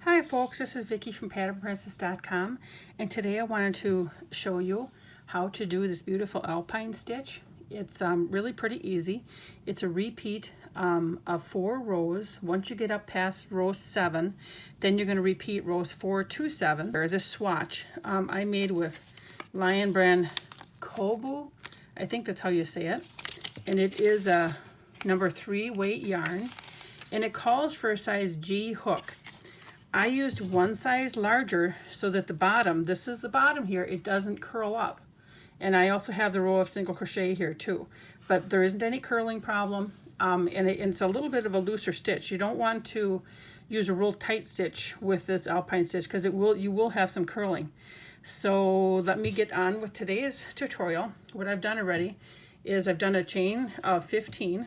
Hi folks, this is Vicki from patternprincess.com, and today I wanted to show you how to do this beautiful Alpine stitch. It's really pretty easy. It's a repeat of 4 rows. Once you get up past row 7, then you're going to repeat rows 4 to 7. This swatch I made with Lion Brand Kobu, I think that's how you say it, and it is a number 3 weight yarn, and it calls for a size G hook. I used one size larger so that the bottom, this is the bottom here, it doesn't curl up. And I also have the row of single crochet here too, but there isn't any curling problem. And it's a little bit of a looser stitch. You don't want to use a real tight stitch with this Alpine stitch because you will have some curling. So let me get on with today's tutorial. What I've done already is I've done a chain of 15.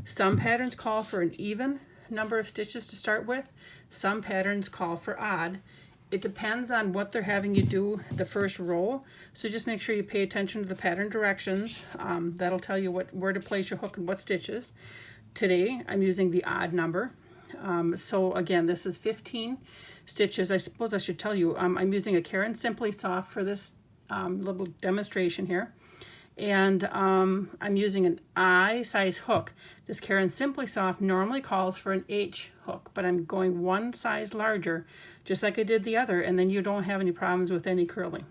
Some patterns call for an even number of stitches to start with. Some patterns call for odd. It depends on what they're having you do the first row, so just make sure you pay attention to the pattern directions. That'll tell you where to place your hook and what stitches. Today I'm using the odd number. So again, this is 15 stitches. I suppose I should tell you I'm using a Caron Simply Soft for this little demonstration here. And I'm using an I size hook. This Caron Simply Soft normally calls for an H hook, but I'm going one size larger, just like I did the other, and then you don't have any problems with any curling.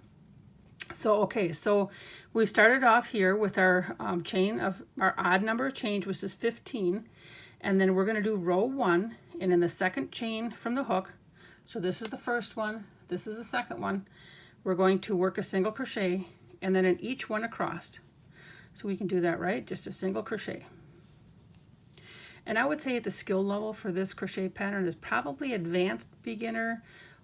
So okay, so we started off here with our chain of our odd number of change, which is 15, and then we're going to do row 1, and in the second chain from the hook, so this is the first one, this is the second one, we're going to work a single crochet, and then in each one across. So we can do that, right? Just a single crochet. And I would say the skill level for this crochet pattern is probably advanced beginner,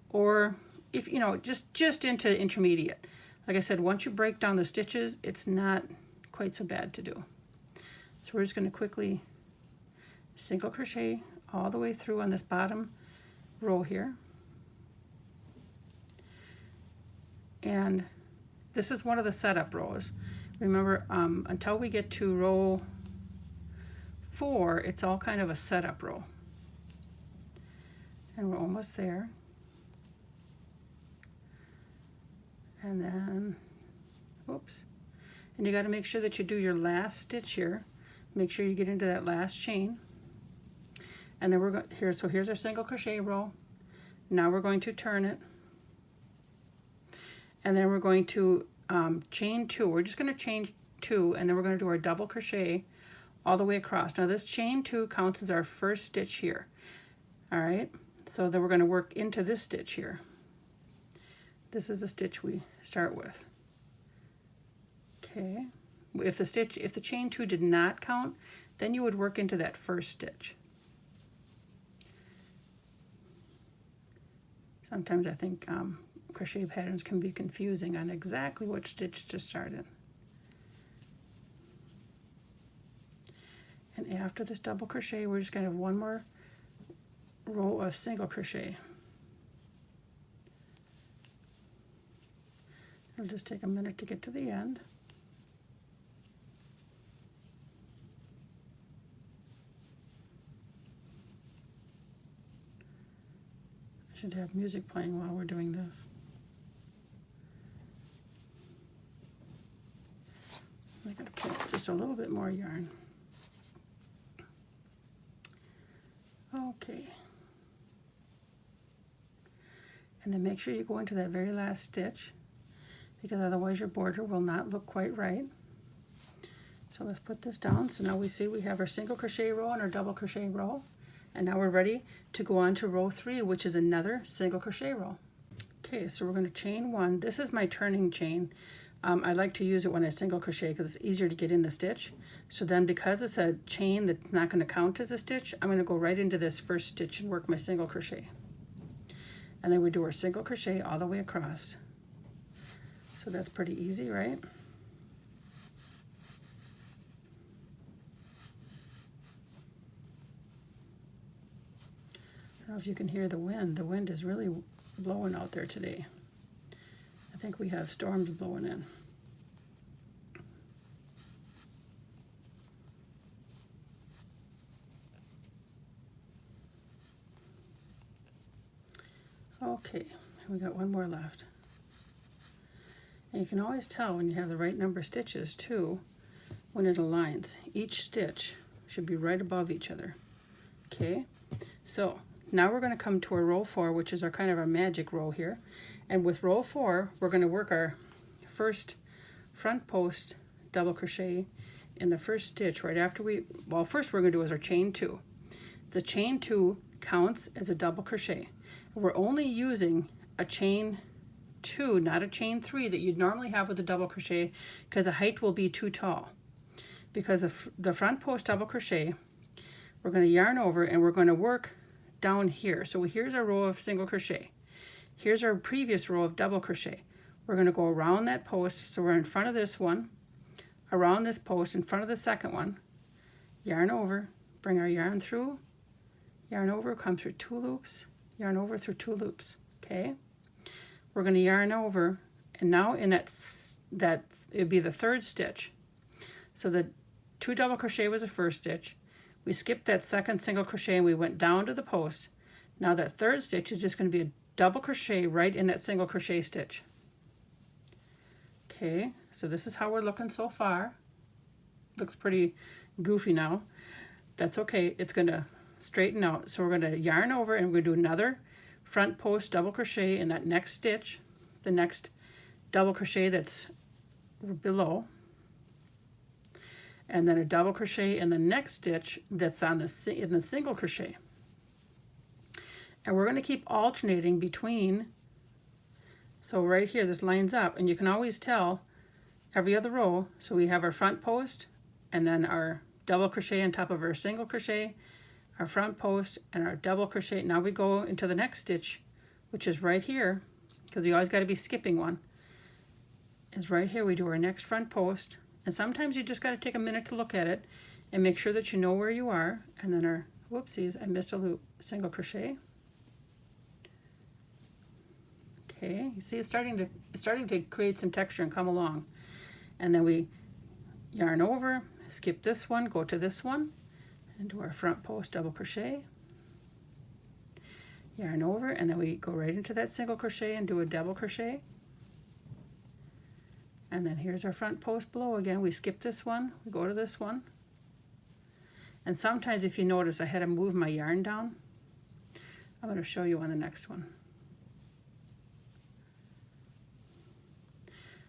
or if you know, just into intermediate. Like I said, once you break down the stitches, it's not quite so bad to do. So we're just going to quickly single crochet all the way through on this bottom row here. And this is one of the setup rows. Remember, until we get to row 4, it's all kind of a setup row. And we're almost there. And then, whoops. And you got to make sure that you do your last stitch here. Make sure you get into that last chain. And then we're going here. So here's our single crochet row. Now we're going to turn it. And then we're going to chain 2. We're just going to chain 2, and then we're going to do our double crochet all the way across. Now this chain 2 counts as our first stitch here. All right, so then we're going to work into this stitch here. This is the stitch we start with. Okay, if the chain 2 did not count, then you would work into that first stitch. Sometimes I think crochet patterns can be confusing on exactly which stitch to start in. And after this double crochet, we're just going to have one more row of single crochet. It'll just take a minute to get to the end. I should have music playing while we're doing this. I'm going to put just a little bit more yarn. Okay. And then make sure you go into that very last stitch, because otherwise your border will not look quite right. So let's put this down. So now we see we have our single crochet row and our double crochet row. And now we're ready to go on to row 3, which is another single crochet row. Okay, so we're going to chain 1. This is my turning chain. I like to use it when I single crochet because it's easier to get in the stitch. So then because it's a chain that's not going to count as a stitch, I'm going to go right into this first stitch and work my single crochet. And then we do our single crochet all the way across. So that's pretty easy, right? I don't know if you can hear the wind. The wind is really blowing out there today. I think we have storms blowing in. Okay, we got one more left. And you can always tell when you have the right number of stitches too, when it aligns. Each stitch should be right above each other. Okay, so now we're going to come to our row 4, which is our kind of our magic row here. And with row 4, we're going to work our first front post double crochet in the first stitch right after first we're going to do is our chain 2. The chain 2 counts as a double crochet. We're only using a chain 2, not a chain 3 that you'd normally have with a double crochet, because the height will be too tall. Because of the front post double crochet, we're going to yarn over and we're going to work down here. So here's our row of single crochet. Here's our previous row of double crochet. We're going to go around that post, so we're in front of this one, around this post, in front of the second one, yarn over, bring our yarn through, yarn over, come through 2 loops, yarn over through 2 loops. Okay, we're going to yarn over, and now in that it would be the 3rd stitch. So the 2 double crochet was the first stitch. We skipped that 2nd single crochet and we went down to the post. Now that 3rd stitch is just going to be a double crochet right in that single crochet stitch. Okay, so this is how we're looking so far. Looks pretty goofy now. That's okay, it's going to straighten out. So we're going to yarn over and we're going to do another front post double crochet in that next stitch, the next double crochet that's below, and then a double crochet in the next stitch that's in the single crochet. And we're going to keep alternating between, so right here this lines up, and you can always tell every other row. So we have our front post and then our double crochet on top of our single crochet, our front post and our double crochet. Now we go into the next stitch, which is right here, because you always got to be skipping one, is right here. We do our next front post, and sometimes you just got to take a minute to look at it and make sure that you know where you are. And then our, whoopsies, I missed a loop, single crochet. Okay, you see it's starting to create some texture and come along. And then we yarn over, skip this one, go to this one, and do our front post double crochet. Yarn over, and then we go right into that single crochet and do a double crochet. And then here's our front post below again. We skip this one, we go to this one. And sometimes if you notice I had to move my yarn down. I'm going to show you on the next one.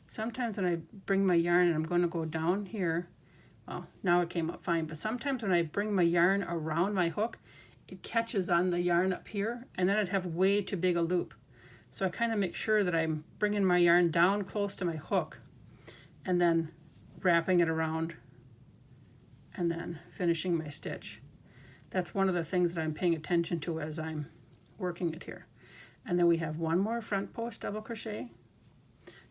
Sometimes when I bring my yarn and I'm going to go down here, well, now it came up fine, but sometimes when I bring my yarn around my hook, it catches on the yarn up here, and then I'd have way too big a loop. So I kind of make sure that I'm bringing my yarn down close to my hook and then wrapping it around and then finishing my stitch. That's one of the things that I'm paying attention to as I'm working it here. And then we have one more front post double crochet.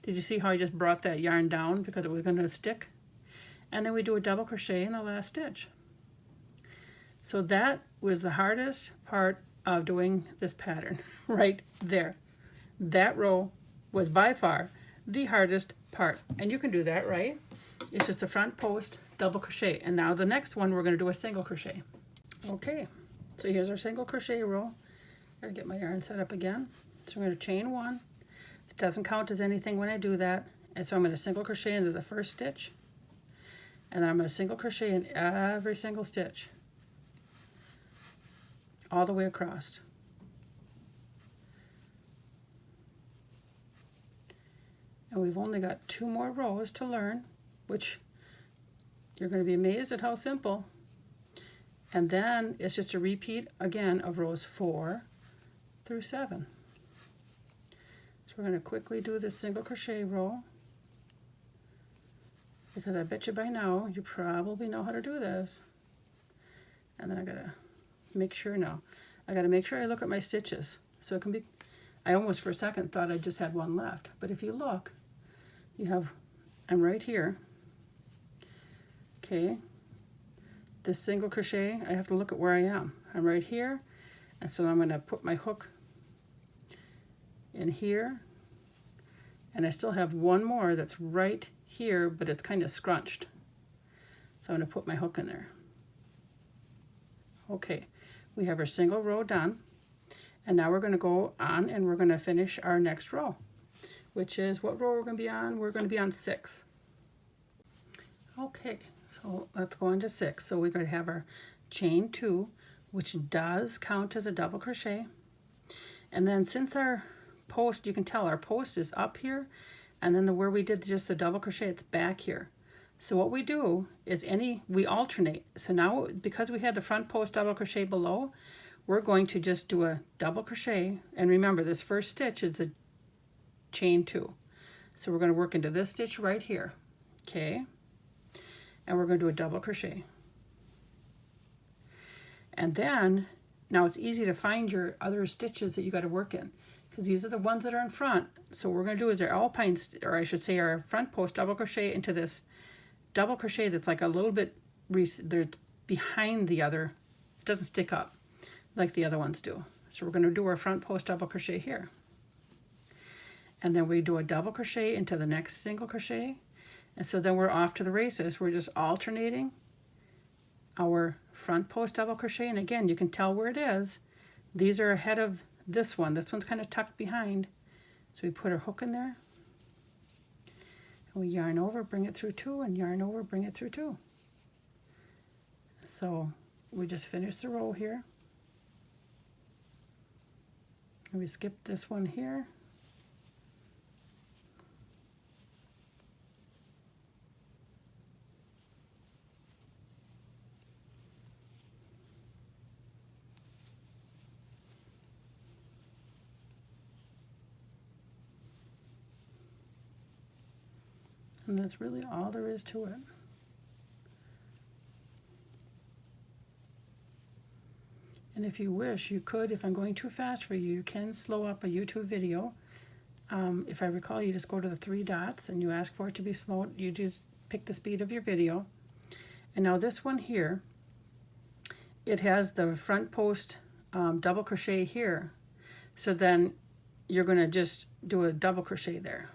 Did you see how I just brought that yarn down because it was going to stick? And then we do a double crochet in the last stitch. So that was the hardest part of doing this pattern right there. That row was by far the hardest part. And you can do that, right? It's just a front post double crochet. And now the next one, we're going to do a single crochet. Okay, so here's our single crochet row. Gotta get my yarn set up again. So I'm going to chain 1. It doesn't count as anything when I do that. And so I'm going to single crochet into the first stitch. And then I'm going to single crochet in every single stitch, all the way across. And we've only got 2 more rows to learn, which you're going to be amazed at how simple. And then it's just a repeat again of rows 4 through 7. So we're going to quickly do this single crochet row, because I bet you by now you probably know how to do this. And then I gotta make sure now. I gotta make sure I look at my stitches. So it can be, I almost for a second thought I just had one left. But if you look, you have, I'm right here. Okay. This single crochet, I have to look at where I am. I'm right here. And so I'm gonna put my hook in here. And I still have one more that's right here, but it's kind of scrunched. So I'm going to put my hook in there. Okay, we have our single row done. And now we're going to go on and we're going to finish our next row, which is what row we're going to be on? We're going to be on 6. Okay, so let's go on to 6. So we're going to have our chain 2, which does count as a double crochet. And then since our post, you can tell our post is up here, and then where we did just the double crochet, it's back here. So what we do is we alternate. So now, because we had the front post double crochet below, we're going to just do a double crochet. And remember, this first stitch is the chain 2. So we're going to work into this stitch right here, okay? And we're going to do a double crochet. And then, now it's easy to find your other stitches that you got to work in, because these are the ones that are in front. So what we're going to do is our Alpine, or I should say our front post double crochet into this double crochet that's like a little bit behind the other. It doesn't stick up like the other ones do. So we're going to do our front post double crochet here. And then we do a double crochet into the next single crochet. And so then we're off to the races. We're just alternating our front post double crochet. And again, you can tell where it is. These are ahead of this one. This one's kind of tucked behind. So we put our hook in there. And we yarn over, bring it through 2, and yarn over, bring it through 2. So we just finished the row here. And we skip this one here. And that's really all there is to it. And if you wish, you could, if I'm going too fast for you, you can slow up a YouTube video. If I recall, you just go to the 3 dots and you ask for it to be slowed. You just pick the speed of your video. And now this one here, it has the front post double crochet here. So then you're going to just do a double crochet there.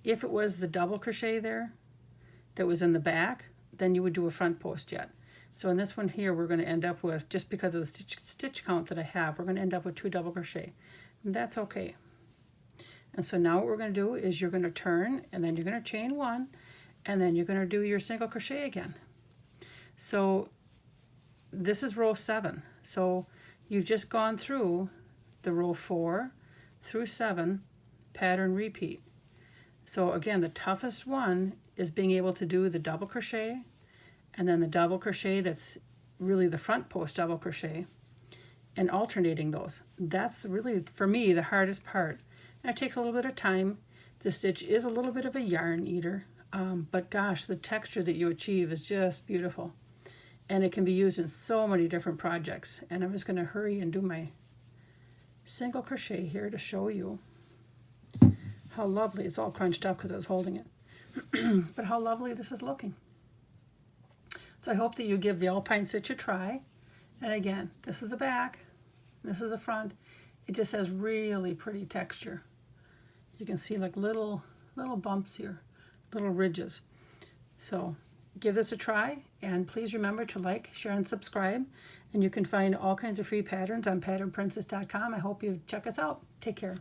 If it was the double crochet there that was in the back, then you would do a front post yet. So in this one here, we're going to end up with, just because of the stitch count that I have, we're going to end up with 2 double crochet. And that's okay. And so now what we're going to do is you're going to turn, and then you're going to chain 1, and then you're going to do your single crochet again. So this is row 7. So you've just gone through the row 4 through 7 pattern repeat. So again, the toughest one is being able to do the double crochet, and then the double crochet that's really the front post double crochet, and alternating those. That's really, for me, the hardest part. And it takes a little bit of time. The stitch is a little bit of a yarn eater, but gosh, the texture that you achieve is just beautiful. And it can be used in so many different projects. And I'm just going to hurry and do my single crochet here to show you how lovely. It's all crunched up because I was holding it. But how lovely this is looking. So I hope that you give the Alpine Stitch a try. And again, this is the back, this is the front. It just has really pretty texture. You can see like little bumps here, little ridges. So give this a try, and please remember to like, share, and subscribe. And you can find all kinds of free patterns on patternprincess.com. I hope you check us out. Take care.